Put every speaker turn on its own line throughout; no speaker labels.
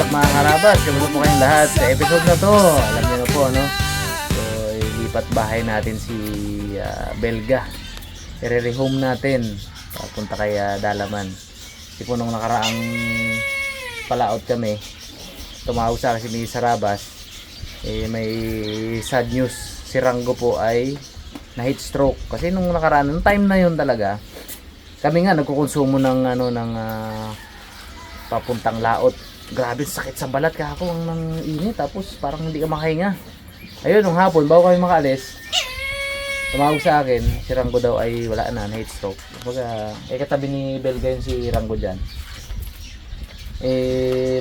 up mga karabas? Kamusta po kayong lahat? Sa episode na to, alam niyo na po, no? So, ilipat bahay natin si Belga. I-rehome natin. Punta kay Dalaman. Kasi po nung nakaraang palaot kami, tumawag sa akin si Mrs. Sarabas. May sad news. Si Rango po ay na heat stroke. Kasi nung nakaraan, nung time na yun talaga, kami nga nagkukonsumo ng papuntang laot. Grabe sakit sa balat kako ng init, tapos parang hindi ka makahinga. Ayun, nung hapon bago kami makaalis, tumawag sa akin, si Rango daw ay wala na heat stroke. Kumbaga, katabi ni Belga yun si Rango dyan.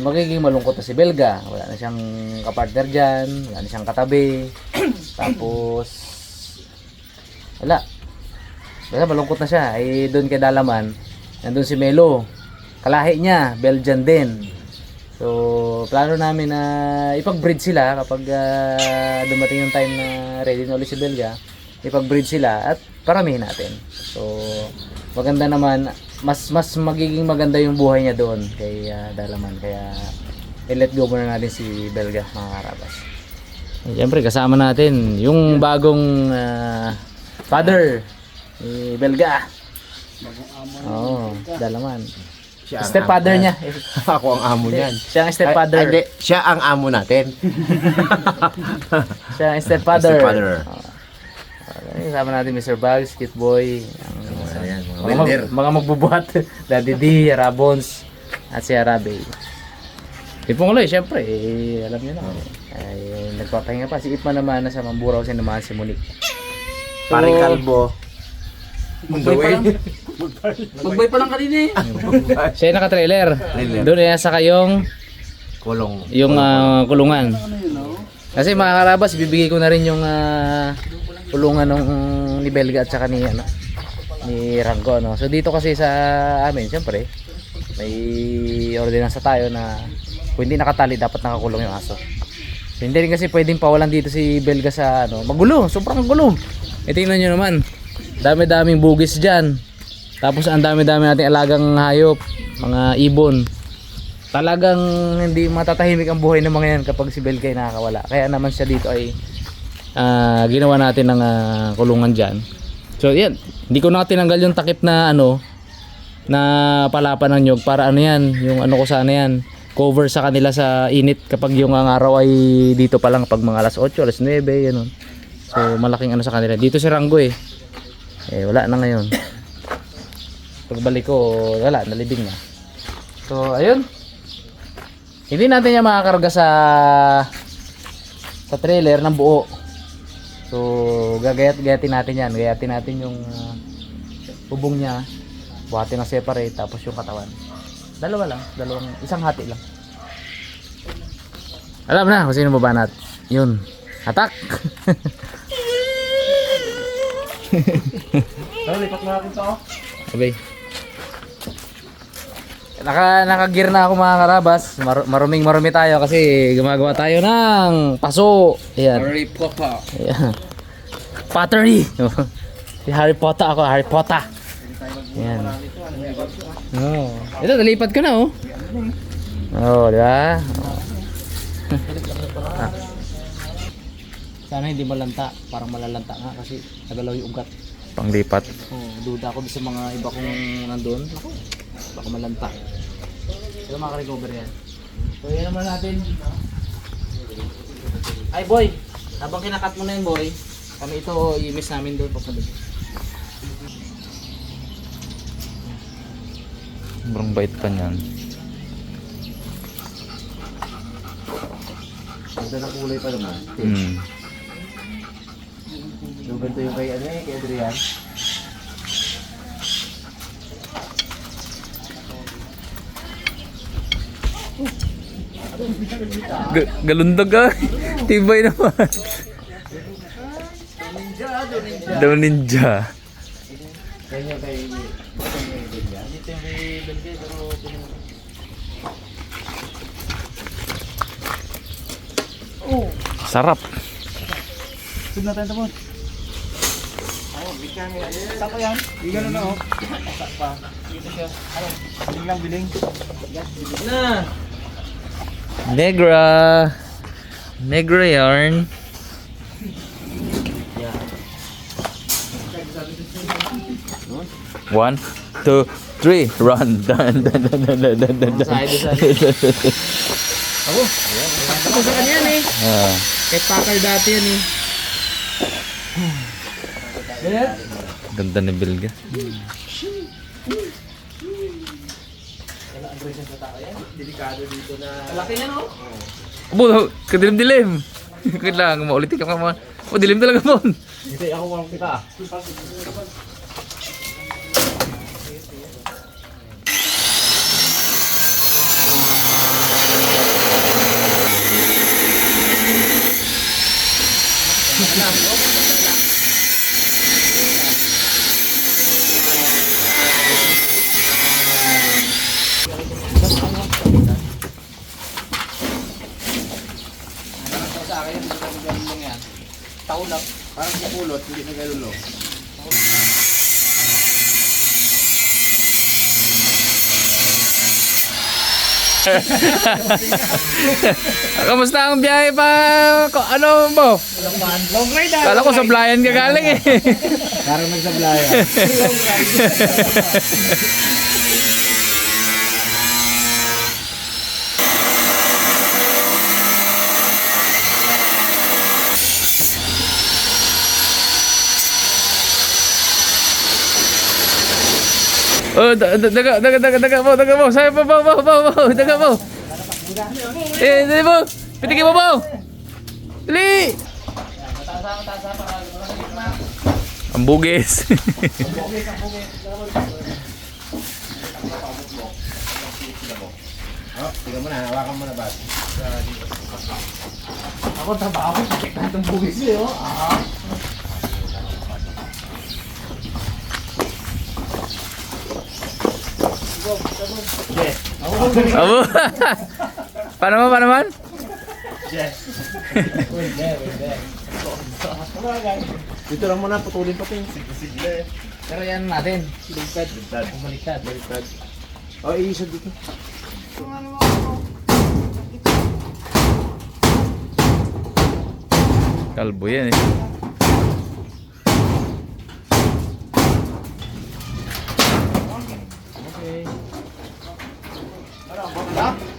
Magiging malungkot na si Belga. Wala na siyang kapartner dyan, wala na siyang katabi. Tapos wala. Basta malungkot na siya. Doon kay Dalaman, nandun si Melo. Kalahi niya, Belgian din. So, plano namin na ipag-breed sila kapag dumating yung time na ready na ulit si Belga. Ipag-breed sila at paramihin natin. So, maganda naman, mas magiging maganda yung buhay niya doon kay Dalaman. Kaya, i-let go muna natin si Belga, mga karabas. Siyempre, kasama natin yung bagong father ni Belga. Oo, Dalaman. Stepfather niya.
Ako ang amo niyan.
Siya ang stepfather.
Hindi, siya ang amo natin.
Siya ang stepfather. Kasama natin Mr. Bags, Kit Boy, mga magbubuhat, Daddy D, Rabons, at si Arabe. Ipong syempre, alam niyo na. Ay, nagpapahinga pa. Si Ipma naman nasa Mamburaw, sinamahan si Monique. So,
Paring Kalbo.
Magbay pa lang kanina eh.
siya yung naka-trailer. Doon ay nasa kayong
Kulong.
yung kulungan. Kasi mga karabas, bibigay ko na rin yung kulungan ng ni Belga at saka ni Rango, no. So dito kasi sa amin, siyempre, may ordinansa tayo na kung hindi nakatali dapat nakakulong yung aso. So hindi rin kasi pwedeng pawalan dito si Belga sa magulo, sobrang gulo. Tingnan niyo naman. Dami-daming bugis diyan. Tapos ang dami-dami nating alagang hayop, mga ibon. Talagang hindi matatahimik ang buhay ng mga yan kapag si Belga ay nakakawala. Kaya naman siya dito ay ginawa natin ng kulungan diyan. So yan, hindi ko na tinanggal yung takip na na palapan ng nyog para yan, yung ko sana yan, cover sa kanila sa init kapag yung araw ay dito pa lang pag mga alas 8, alas 9, ganun. So malaking sa kanila. Dito si Rango wala na ngayon. Pagbalik ko, wala, nalibing na. So ayun. Hindi natin niya makakarga sa trailer ng buo. So gagayat-gayatin natin yan. Gayatin natin yung bubong niya. Buhatin na separate, tapos yung katawan. Isang hati lang. Alam na kung sino babanat. Yun. Atak!
Lipat mo natin to.
Sabay. Naka-gear na ako mga karabas. Marumi tayo kasi gumagawa tayo ng paso. Ayan.
Harry Potter.
Ayan. Pottery. Si Harry Potter ako, Harry Potter. Ayan. Oh. Ito, nalipat ko na di ba? Sana hindi malanta, parang malalanta nga kasi nagalaw yung ugat. Panglipat. Duda ako sa mga iba kong nandun. Ako, baka malanta. Pero makarecover yan. So yan naman natin. Ay boy, habang kinakat mo na yun boy, kami ito i-miss namin doon pagkabi. Sobrang bait pa niyan.
Ganda ng kulay pa naman.
Yung ganito yung kay kay Adrian. Galundag ka. Tibay naman. Daw ninja.
Kanya kay Belga.
Dito yung kay Belga pero sarap.
Sud na tayo tapos. Saka yan. Bigyan na Saka. Dito siya. Biling lang biling.
Na. Negra. Negra yarn. One, two, three, run, dun, dun, dun, dun, dun, dun, dun, dun.
Ako sa kanya yan eh.
Ah,
Kay Packard dati yan eh.
ganda ni Belga.
Malaki yan oh.
Abo, kadilim-dilim. Kailangan maulitin ka mga. Oh, dilim talaga mo.
Hindi, ako walang kita.
Sa akin yan, ganun lang yan. Tao lang. Parang sa kulot, hindi na galulo.
Kamusta ang biyahe pa? Ano mo?
Long ride ah.
Kala ko sa Blayan ka galing eh.
Parang nagsablaya.
Oh, daga mo. Sabi mo, daga mo. Dali mo. Pitigin mo. Dali. Ang bugis.
Oh, tingnan mo na, hawakan mo na ba?
Ako trabaho, pakita itong bugis eh oh.
Abo. Paano man?
Dito lang muna, putulin pa ting.
Pero yan natin.
Baliktad. Baliktad. Oh, iisod dito.
Kalbo yan eh.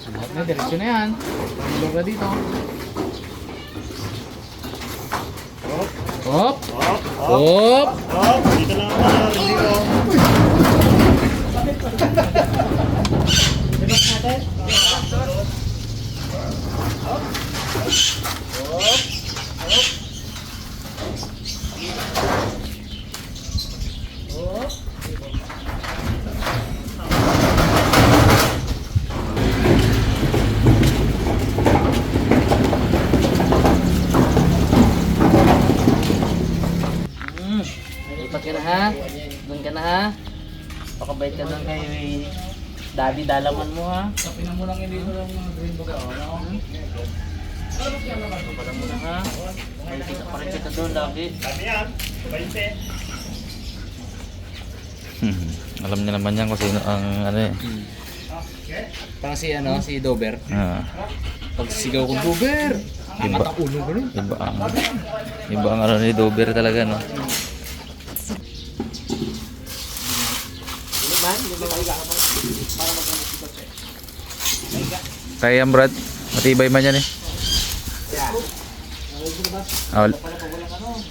Lahat na, direksyon na yan. Tulog na dito. Hop! Hop!
Dito lang ako, dito.
Lipat ka na ha. Doon ka na ha. Pakabait ka doon kay Daddy Dalaman mo ha.
Sapinan mo lang hindi mo lang mga green bag ako.
Papalan mo na ha. Ay, kita pa rin kita doon lagi. Alam niya naman yan kung sino ang ano eh.
Parang si Dober.
Ah,
Pag sigaw kong Dober.
iba,
Ulo ko rin.
iba ang ano ni Dober talaga no. Kaya yan Brad, matibay man yan eh. Oh,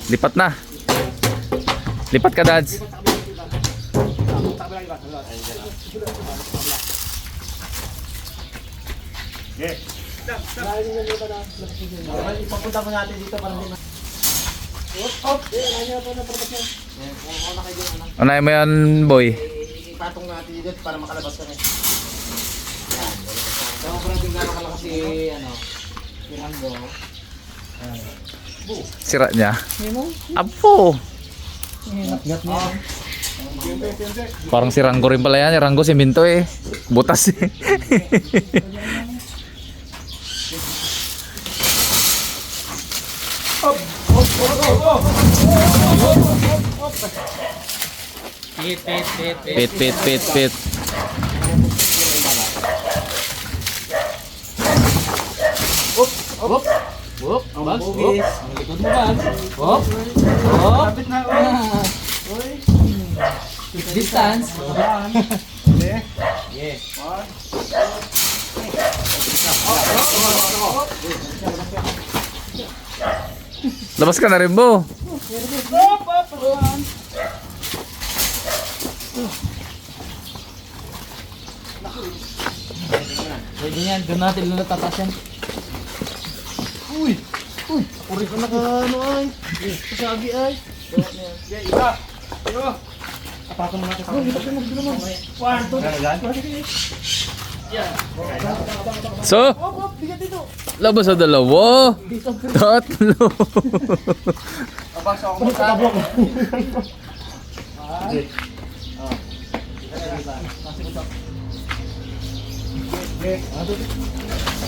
lipat na. Lipat ka Dads.
Ipapunta mo natin dito para hindi
Anay mo yan boy.
ipatong natin dito para makalabas kami.
So, parang tingnan nakalaki si Rango.
Sira niya. Apo.
Gat niya.
Parang si Rango rin pala yan. Si Rango simento eh. Butas eh. Pit. Hop. Hop.
Ang
Bags. Hop.
bugis.
Ang likod mo, Bags. Hop. Hop.
Kapit na, oy. Oy.
Distance.
Okay.
Yeah.
Labas ka na rin, Bo.
Pwede yan. Doon natin lulatatas yan.
Uy. Uy. Uri ka naka ano ay. Sabi ay. Okay, isa. Yo. Apatong mo natin. Uy, ito naman. 1, 2.
So,
Bigat dito.
labas sa dalawa. Tatlo.
Papasok ako sa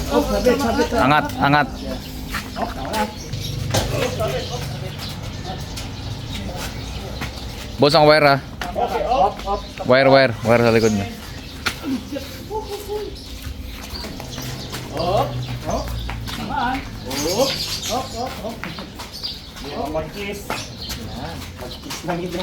Oh, sabit.
Angat, angat. Boss, ang wire ah. Wire sa likod mo.
Mag-kiss. Mag-kiss lang ito.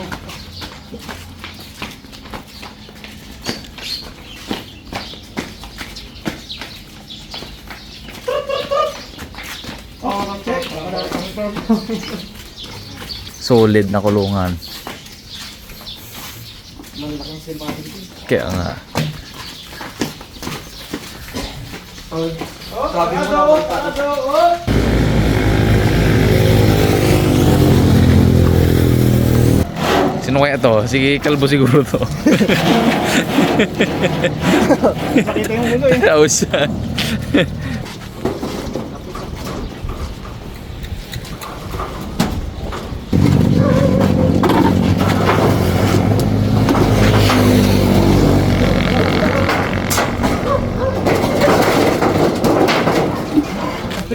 Check.
Solid na kulungan. Kaya nga.
Sabi mo na.
Sino kaya to? Sige, kalbo siguro to.
Pakita yung mulo eh.
Tapos siya.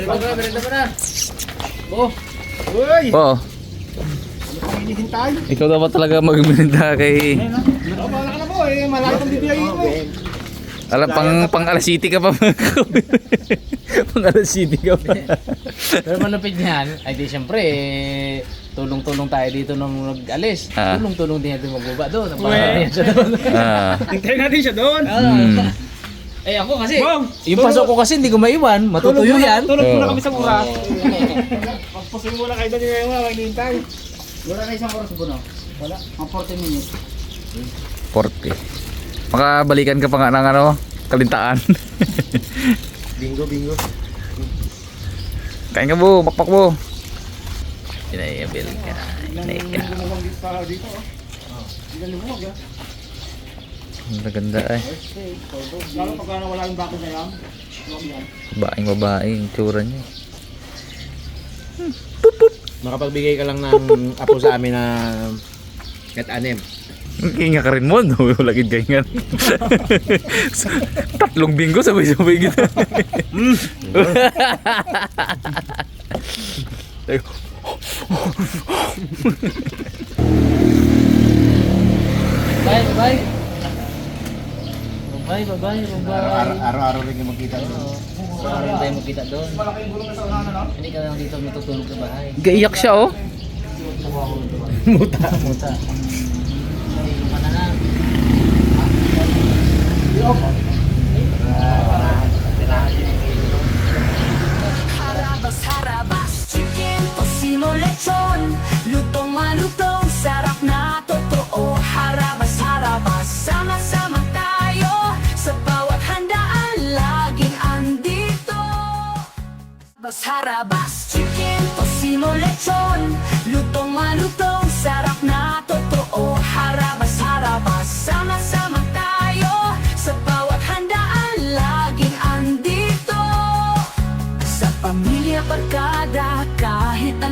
Merenda mo na. Oh.
Uy.
Oo.
Hinihintay.
Ikaw dapat talaga magminda kay...
Oh, bala ka na po eh. Malayo ang bibiyahin mo.
Alam, pang alas city ka pa. Pang alas city ka pa.
Pero malupit niyan, ay di syempre, tulong-tulong tayo dito nung nag-alis.
Ah.
Tulong-tulong din natin magbaba doon. Napakalayo siya doon.
Ah.
Hintayin natin siya doon.
Hmm.
Eh ako kasi,
Wow!
yung pasok ko kasi hindi ko maiwan, matutuyo yan.
Tulog muna
Oo.
kami sa mura. Pagpusin muna kayo doon yung ngayon mga hinihintay.
Wala na isang oras po no? Wala, mga 40 minutes.
40. Makabalikan ka pa nga ng ano, kalintaan.
Bingo.
Kain ka, Bu. Makpak, Bu. Inayabil ka. Inay ka.
Dito oh. Hindi na lumuwag ah.
Ang ganda eh.
Lalo pagka wala yung bakit na yan. Huwag yan.
Babaeng yung tsura niya.
Makapagbigay ka lang ng apo sa amin na kat-anim.
Kinga ka rin mo, no? Lagid kayo nga. 3 binggo sabay-sabay kita.
Bye. Bye.
Araw-araw rin yung magkita doon.
Araw tayo magkita doon.
Malaking gulong na sa unahan ano?
Hindi ka lang dito matutulog sa bahay.
Gaiyak siya, oh.
Muta. Ay, mana na.
Harabas, chicken, tocino, lechon. Lutong malutong, sarap na totoo. Harabas, sama-sama tayo. Sa bawat handaan, laging andito. Harabas, chicken, tocino, lechon. Lutong malutong, sarap na totoo.